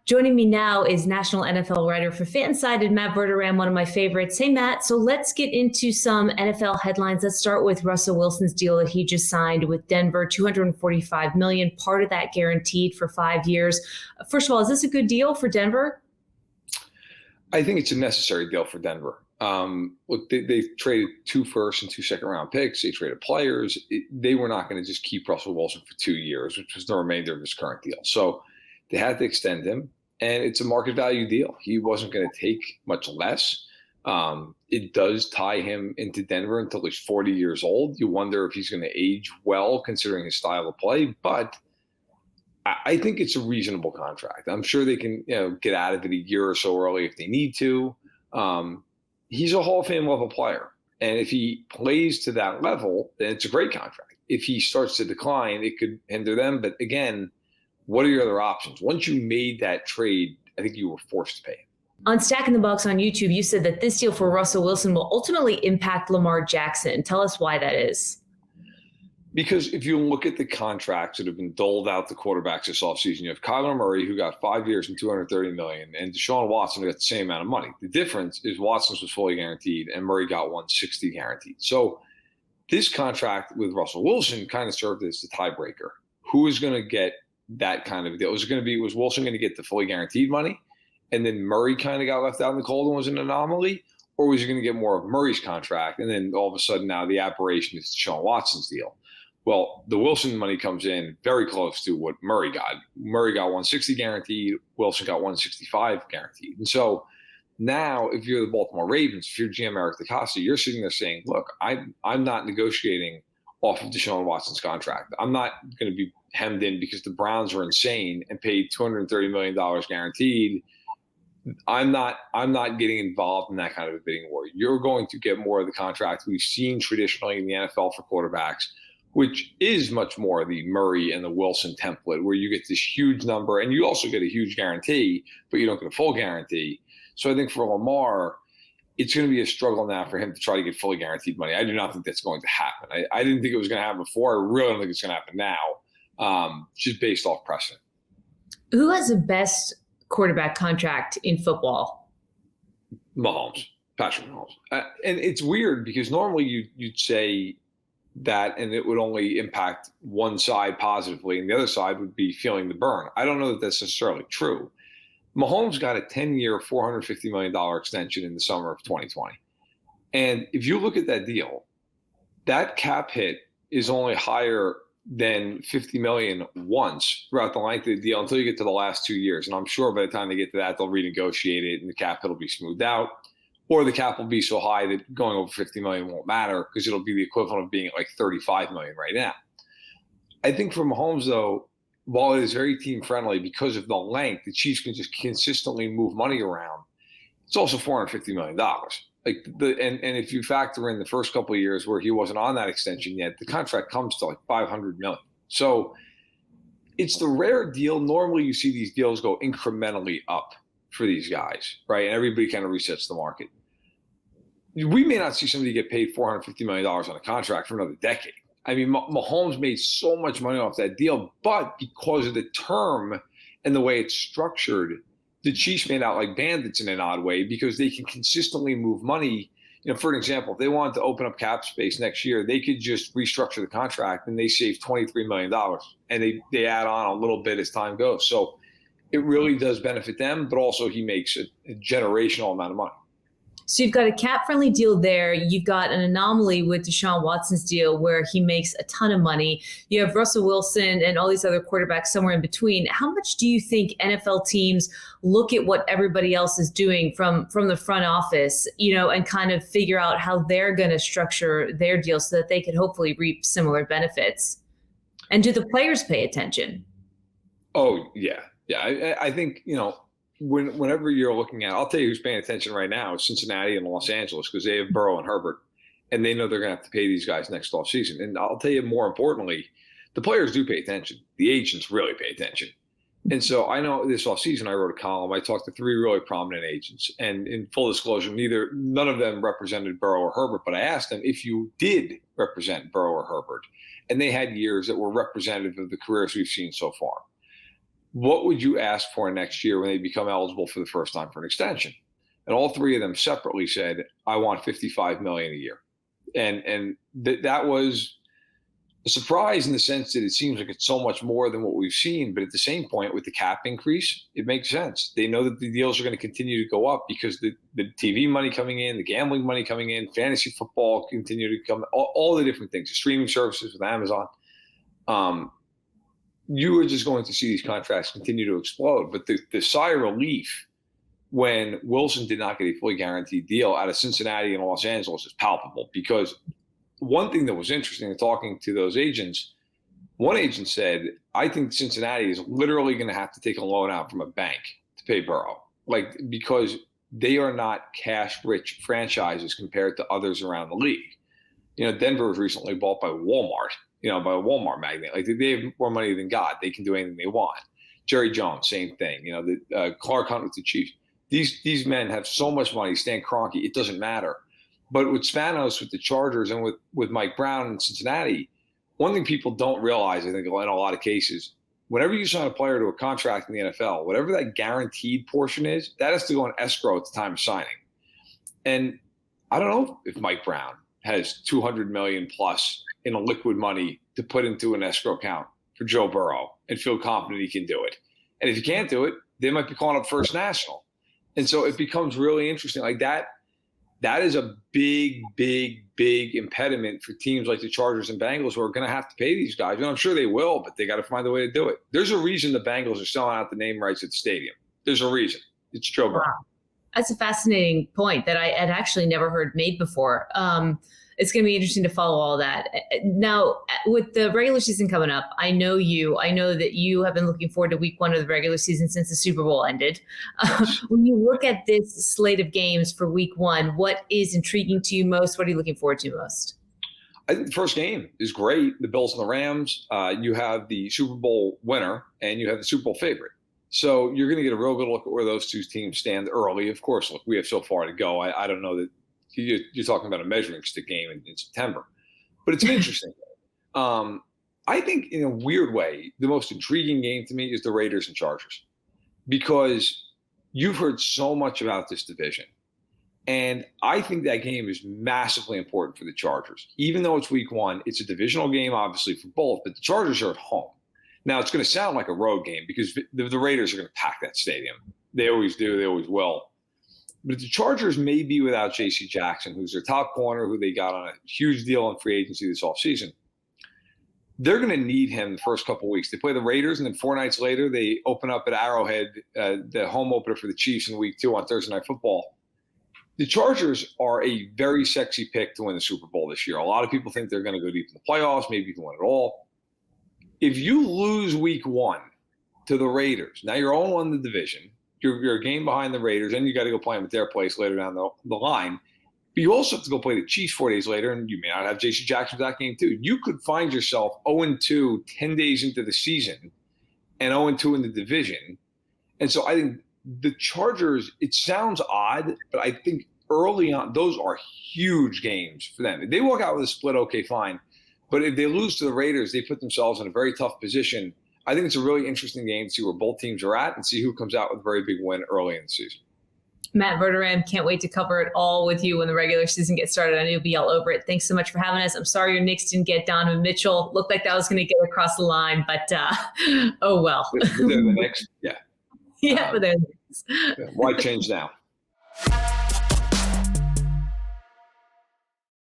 Joining me now is national NFL writer for FanSided, Matt Verderame, one of my favorites. Hey, Matt. So let's get into some NFL headlines. Let's start with Russell Wilson's deal that he just signed with Denver, $245 million, part of that guaranteed for 5 years. First of all, is this a good deal for Denver? I think it's a necessary deal for Denver. Look, they traded 2 first and 2 second-round picks. They traded players. They were not going to just keep Russell Wilson for 2 years, which was the remainder of his current deal. So they had to extend him, and it's a market value deal. He wasn't going to take much less. It does tie him into Denver until he's 40 years old. You wonder if he's going to age well considering his style of play, but I think it's a reasonable contract. I'm sure they can get out of it a year or so early if they need to. He's a Hall of Fame level player. And if he plays to that level, then it's a great contract. If he starts to decline, it could hinder them. But again, what are your other options? Once you made that trade, I think you were forced to pay him. On Stacking the Box on YouTube, you said that this deal for Russell Wilson will ultimately impact Lamar Jackson. Tell us why that is. Because if you look at the contracts that have been doled out to quarterbacks this offseason, you have Kyler Murray, who got 5 years and $230 million, and Deshaun Watson, who got the same amount of money. The difference is Watson's was fully guaranteed, and Murray got $160 guaranteed. So this contract with Russell Wilson kind of served as the tiebreaker. Who is going to get that kind of deal? Was Wilson going to get the fully guaranteed money, and then Murray kind of got left out in the cold and was an anomaly? Or was he going to get more of Murray's contract, and then all of a sudden now the aberration is Deshaun Watson's deal? Well, the Wilson money comes in very close to what Murray got. Murray got $160 guaranteed. Wilson got $165 guaranteed. And so now, if you're the Baltimore Ravens, if you're GM Eric DeCosta, you're sitting there saying, look, I'm not negotiating off of Deshaun Watson's contract. I'm not going to be hemmed in because the Browns are insane and paid $230 million guaranteed. I'm not getting involved in that kind of a bidding war. You're going to get more of the contract we've seen traditionally in the NFL for quarterbacks, which is much more the Murray and the Wilson template, where you get this huge number and you also get a huge guarantee, but you don't get a full guarantee. So I think for Lamar, it's going to be a struggle now for him to try to get fully guaranteed money. I do not think that's going to happen. I didn't think it was going to happen before. I really don't think it's going to happen now, just based off precedent. Who has the best quarterback contract in football? Mahomes, Patrick Mahomes. And it's weird because normally you'd say that and it would only impact one side positively and the other side would be feeling the burn. I don't know that that's necessarily true. Mahomes got a 10-year, $450 million extension in the summer of 2020. And if you look at that deal, that cap hit is only higher than $50 million once throughout the length of the deal until you get to the last 2 years. And I'm sure by the time they get to that, they'll renegotiate it and the cap hit will be smoothed out. Or the cap will be so high that going over $50 million won't matter because it'll be the equivalent of being at like $35 million right now. I think for Mahomes, though, while it is very team friendly because of the length, the Chiefs can just consistently move money around. It's also $450 million. And if you factor in the first couple of years where he wasn't on that extension yet, the contract comes to like $500 million. So it's the rare deal. Normally you see these deals go incrementally up for these guys, right? And everybody kind of resets the market. We may not see somebody get paid $450 million on a contract for another decade. I mean, Mahomes made so much money off that deal, but because of the term and the way it's structured, the Chiefs made out like bandits in an odd way because they can consistently move money. For an example, if they wanted to open up cap space next year, they could just restructure the contract and they save $23 million and they add on a little bit as time goes. So it really does benefit them, but also he makes a generational amount of money. So you've got a cap-friendly deal there. You've got an anomaly with Deshaun Watson's deal where he makes a ton of money. You have Russell Wilson and all these other quarterbacks somewhere in between. How much do you think NFL teams look at what everybody else is doing from the front office, and kind of figure out how they're going to structure their deal so that they could hopefully reap similar benefits? And do the players pay attention? Oh, yeah. Yeah, I think, whenever you're looking at, I'll tell you who's paying attention right now is Cincinnati and Los Angeles because they have Burrow and Herbert, and they know they're going to have to pay these guys next offseason. And I'll tell you more importantly, the players do pay attention. The agents really pay attention. And so I know this offseason I wrote a column. I talked to 3 really prominent agents. And in full disclosure, none of them represented Burrow or Herbert, but I asked them if you did represent Burrow or Herbert, and they had years that were representative of the careers we've seen so far. what would you ask for next year when they become eligible for the first time for an extension? And all three of them separately said, I want $55 million a year. And that was a surprise in the sense that it seems like it's so much more than what we've seen. But at the same point, with the cap increase, it makes sense. They know that the deals are going to continue to go up because the TV money coming in, the gambling money coming in, fantasy football continue to come, all the different things, the streaming services with Amazon. You are just going to see these contracts continue to explode. But the sigh of relief when Wilson did not get a fully guaranteed deal out of Cincinnati and Los Angeles is palpable, because one thing that was interesting in talking to those agents, one agent said, I think Cincinnati is literally going to have to take a loan out from a bank to pay Burrow, because they are not cash-rich franchises compared to others around the league. Denver was recently bought by Walmart, by a Walmart magnate. They have more money than God. They can do anything they want. Jerry Jones, same thing. Clark Hunt with the Chiefs. These men have so much money. Stan Kroenke, it doesn't matter. But with Spanos, with the Chargers, and with Mike Brown in Cincinnati, one thing people don't realize, I think, in a lot of cases, whenever you sign a player to a contract in the NFL, whatever that guaranteed portion is, that has to go in escrow at the time of signing. And I don't know if Mike Brown has $200 million plus in a liquid money to put into an escrow account for Joe Burrow and feel confident he can do it. And if he can't do it, they might be calling up First National. And so it becomes really interesting. That is a big, big, big impediment for teams like the Chargers and Bengals, who are going to have to pay these guys. And I'm sure they will, but they got to find a way to do it. There's a reason the Bengals are selling out the name rights at the stadium. There's a reason. It's Joe Burrow. Wow. That's a fascinating point that I had actually never heard made before. It's going to be interesting to follow all that. Now, with the regular season coming up, I know that you have been looking forward to week 1 of the regular season since the Super Bowl ended. When you look at this slate of games for week 1, what is intriguing to you most? What are you looking forward to most? I think the first game is great. The Bills and the Rams. You have the Super Bowl winner and you have the Super Bowl favorite. So you're going to get a real good look at where those two teams stand early. Of course, look, we have so far to go. I don't know that you're talking about a measuring stick game in September, but it's an interesting game. I think in a weird way, the most intriguing game to me is the Raiders and Chargers, because you've heard so much about this division. And I think that game is massively important for the Chargers. Even though it's week 1, it's a divisional game, obviously, for both, but the Chargers are at home. Now, it's going to sound like a road game because the Raiders are going to pack that stadium. They always do. They always will. But the Chargers may be without J.C. Jackson, who's their top corner, who they got on a huge deal on free agency this offseason. They're going to need him the first couple of weeks. They play the Raiders, and then 4 nights later, they open up at Arrowhead, the home opener for the Chiefs in week 2 on Thursday Night Football. The Chargers are a very sexy pick to win the Super Bowl this year. A lot of people think they're going to go deep in the playoffs, maybe even win it all. If you lose week 1 to the Raiders, now you're 0-1 in the division. You're a game behind the Raiders, and you got to go play them at their place later down the line. But you also have to go play the Chiefs 4 days later, and you may not have J.C. Jackson for that game too. You could find yourself 0-2 10 days into the season and 0-2 in the division. And so I think the Chargers, it sounds odd, but I think early on, those are huge games for them. If they walk out with a split, okay, fine. But if they lose to the Raiders, they put themselves in a very tough position. I think it's a really interesting game to see where both teams are at and see who comes out with a very big win early in the season. Matt Verderame, can't wait to cover it all with you when the regular season gets started. I know you'll be all over it. Thanks so much for having us. I'm sorry your Knicks didn't get Donovan Mitchell. Looked like that was going to get across the line, but oh well. They're the Knicks? Yeah. Yeah, but they're the Knicks. Why change now?